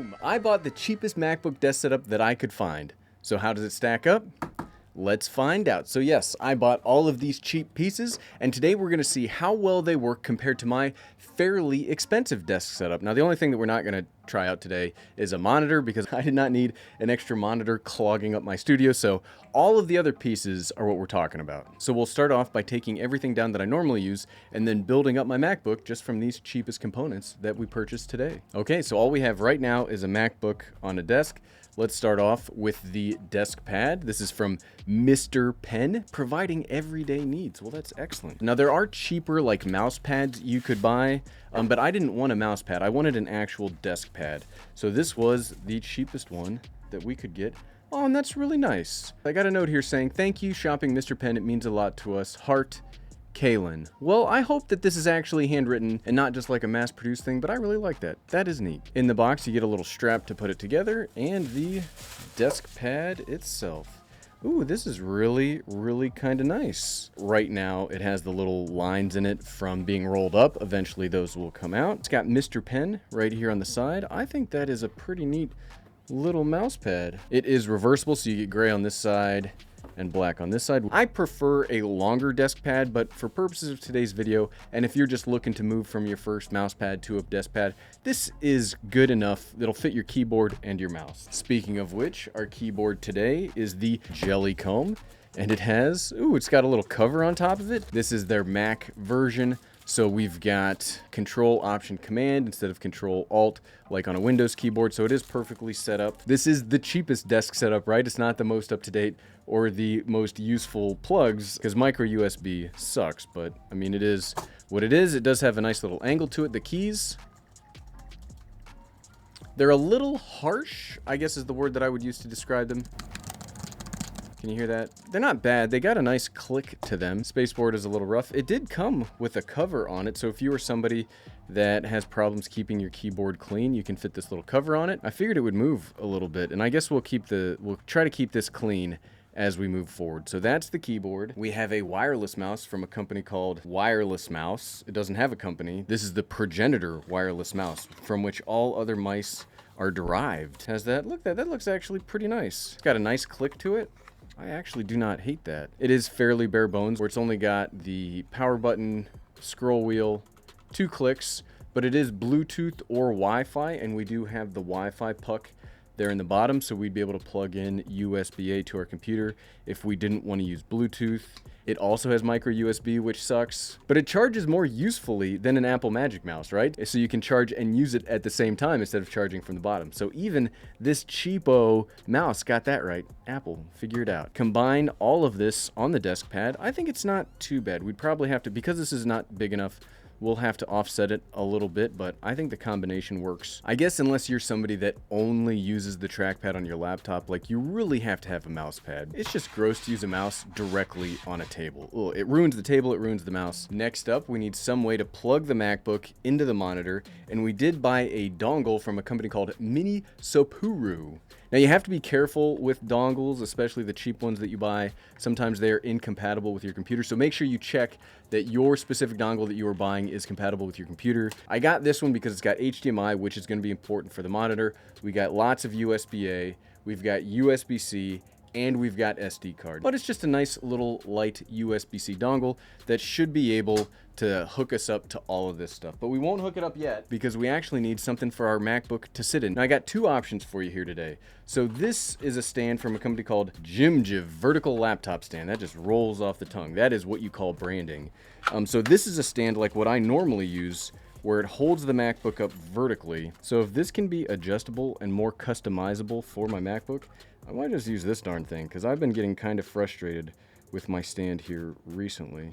Boom! I bought the cheapest MacBook desk setup that I could find. So how does it stack up? Let's find out. So yes, I bought all of these cheap pieces, and today we're going to see how well they work compared to my fairly expensive desk setup. Now the only thing that we're not going to try out today is a monitor, because I did not need an extra monitor clogging up my studio, so all of the other pieces are what we're talking about. So we'll start off by taking everything down that I normally use, and then building up my MacBook just from these cheapest components that we purchased today. Okay, so all we have right now is a MacBook on a desk. Let's start off with the Deskpad. This is from Mr. Pen, providing everyday needs. Well, that's excellent. Now, there are cheaper like mouse pads you could buy, but I didn't want a mouse pad. I wanted an actual desk pad. So this was the cheapest one that we could get. Oh, and that's really nice. I got a note here saying, "Thank you, shopping Mr. Pen. It means a lot to us. Heart, Kalen." Well, I hope that this is actually handwritten and not just like a mass-produced thing, but I really like that. That is neat. In the box, you get a little strap to put it together, and the desk pad itself. Ooh, this is really, really kind of nice. Right now, it has the little lines in it from being rolled up. Eventually, those will come out. It's got Mr. Pen right here on the side. I think that is a pretty neat little mouse pad. It is reversible, so you get gray on this side and black on this side. I prefer a longer desk pad, but for purposes of today's video, and if you're just looking to move from your first mouse pad to a desk pad, this is good enough. It'll fit your keyboard and your mouse. Speaking of which, our keyboard today is the Jellycomb, and it has, it's got a little cover on top of it. This is their Mac version. So we've got Control Option Command instead of Control Alt like on a Windows keyboard, so it is perfectly set up. This is the cheapest desk setup, right? It's not the most up-to-date or the most useful plugs, because micro USB sucks, but I mean, it is what it is. It does have a nice little angle to it. The keys, they're a little harsh, I guess is the word that I would use to describe them. Can you hear that? They're not bad. They got a nice click to them. Spaceboard is a little rough. It did come with a cover on it, so if you are somebody that has problems keeping your keyboard clean, you can fit this little cover on it. I figured it would move a little bit, and I guess we'll try to keep this clean as we move forward. So that's the keyboard. We have a wireless mouse from a company called Wireless Mouse. It doesn't have a company. This is the progenitor wireless mouse from which all other mice are derived. Has that? Look, that looks actually pretty nice. It's got a nice click to it. I actually do not hate that. It is fairly bare bones, where it's only got the power button, scroll wheel, 2 clicks, but it is Bluetooth or Wi-Fi, and we do have the Wi-Fi puck there in the bottom, so we'd be able to plug in USB-A to our computer if we didn't want to use Bluetooth. It also has micro USB, which sucks, but it charges more usefully than an Apple Magic Mouse, right? So you can charge and use it at the same time instead of charging from the bottom. So even this cheapo mouse got that right. Apple, figure it out. Combine all of this on the desk pad. I think it's not too bad. We'd probably have to, because this is not big enough, we'll have to offset it a little bit, but I think the combination works. I guess unless you're somebody that only uses the trackpad on your laptop, like you really have to have a mouse pad. It's just gross to use a mouse directly on a table. Ugh, it ruins the table, it ruins the mouse. Next up, we need some way to plug the MacBook into the monitor, and we did buy a dongle from a company called Mini Sopuru. Now, you have to be careful with dongles, especially the cheap ones that you buy. Sometimes they're incompatible with your computer, so make sure you check that your specific dongle that you are buying is compatible with your computer. I got this one because it's got HDMI, which is going to be important for the monitor. We got lots of USB-A, we've got USB-C, and we've got SD card. But it's just a nice little light USB-C dongle that should be able to hook us up to all of this stuff. But we won't hook it up yet because we actually need something for our MacBook to sit in. Now, I got 2 options for you here today. So this is a stand from a company called Jimjiv Vertical Laptop Stand. That just rolls off the tongue. That is what you call branding. So this is a stand like what I normally use, where it holds the MacBook up vertically. So if this can be adjustable and more customizable for my MacBook, I might just use this darn thing, because I've been getting kind of frustrated with my stand here recently.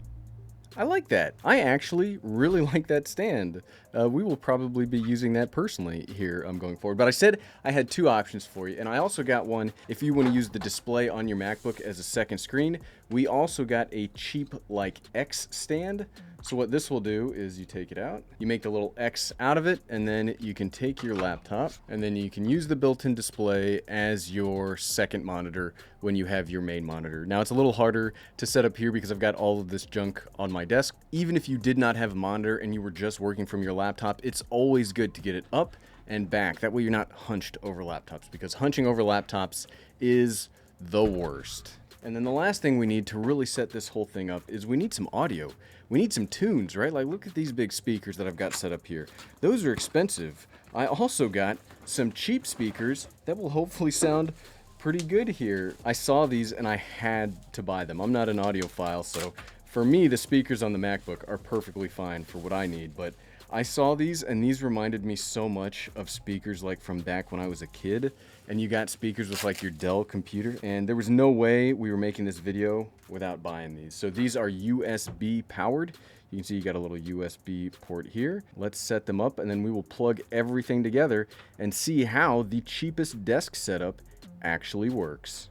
I like that. I actually really like that stand. We will probably be using that personally here going forward. But I said I had 2 options for you, and I also got one if you want to use the display on your MacBook as a second screen. We also got a cheap like X stand. So what this will do is you take it out, you make the little X out of it, and then you can take your laptop, and then you can use the built-in display as your second monitor when you have your main monitor. Now, it's a little harder to set up here because I've got all of this junk on my desk. Even if you did not have a monitor and you were just working from your laptop, it's always good to get it up and back. That way you're not hunched over laptops, because hunching over laptops is the worst. And then the last thing we need to really set this whole thing up is we need some audio. We need some tunes, right? Like, look at these big speakers that I've got set up here. Those are expensive. I also got some cheap speakers that will hopefully sound pretty good here. I saw these and I had to buy them. I'm not an audiophile, so for me, the speakers on the MacBook are perfectly fine for what I need, but I saw these and these reminded me so much of speakers like from back when I was a kid, and you got speakers with like your Dell computer, and there was no way we were making this video without buying these. So these are USB powered. You can see you got a little USB port here. Let's set them up and then we will plug everything together and see how the cheapest desk setup actually works.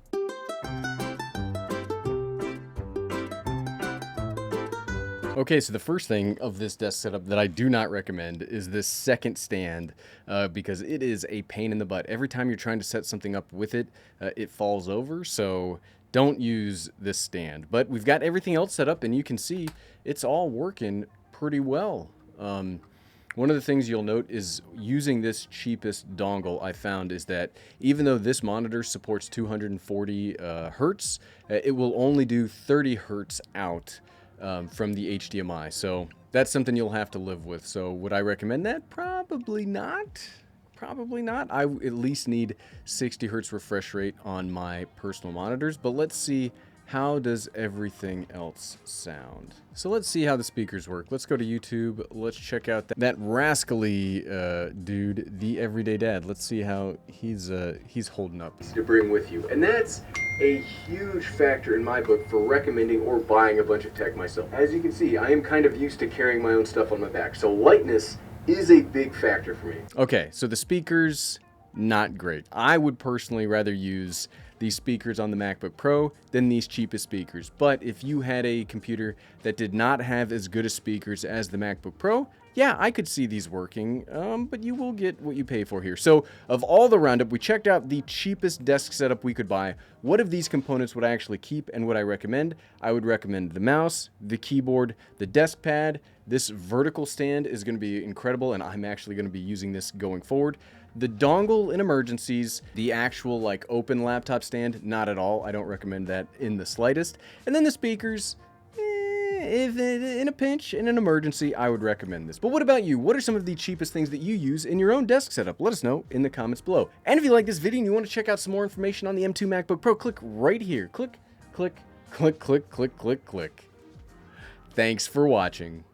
Okay, so the first thing of this desk setup that I do not recommend is this second stand, because it is a pain in the butt. Every time you're trying to set something up with it, it falls over, so don't use this stand. But we've got everything else set up, and you can see it's all working pretty well. One of the things you'll note is using this cheapest dongle I found is that even though this monitor supports 240 hertz, it will only do 30 hertz out from the HDMI. So that's something you'll have to live with. So would I recommend that? Probably not. Probably not. I at least need 60 hertz refresh rate on my personal monitors, but let's see how does everything else sound. So let's see how the speakers work. Let's go to YouTube. Let's check out that rascally dude, the everyday dad. Let's see how he's holding up. To bring with you, and that's a huge factor in my book for recommending or buying a bunch of tech myself. As you can see, I am kind of used to carrying my own stuff on my back, so lightness is a big factor for me. Okay, so the speakers, not great. I would personally rather use these speakers on the MacBook Pro than these cheapest speakers. But if you had a computer that did not have as good as speakers as the MacBook Pro, yeah, I could see these working, but you will get what you pay for here. So of all the roundup, we checked out the cheapest desk setup we could buy. What of these components would I actually keep and would I recommend? I would recommend the mouse, the keyboard, the Deskpad. This vertical stand is going to be incredible, and I'm actually going to be using this going forward. The dongle in emergencies, the actual like open laptop stand, not at all. I don't recommend that in the slightest. And then the speakers, if in a pinch, in an emergency, I would recommend this. But what about you? What are some of the cheapest things that you use in your own desk setup? Let us know in the comments below. And if you like this video and you want to check out some more information on the M2 MacBook Pro, click right here. Click, click, click, click, click, click, click. Thanks for watching.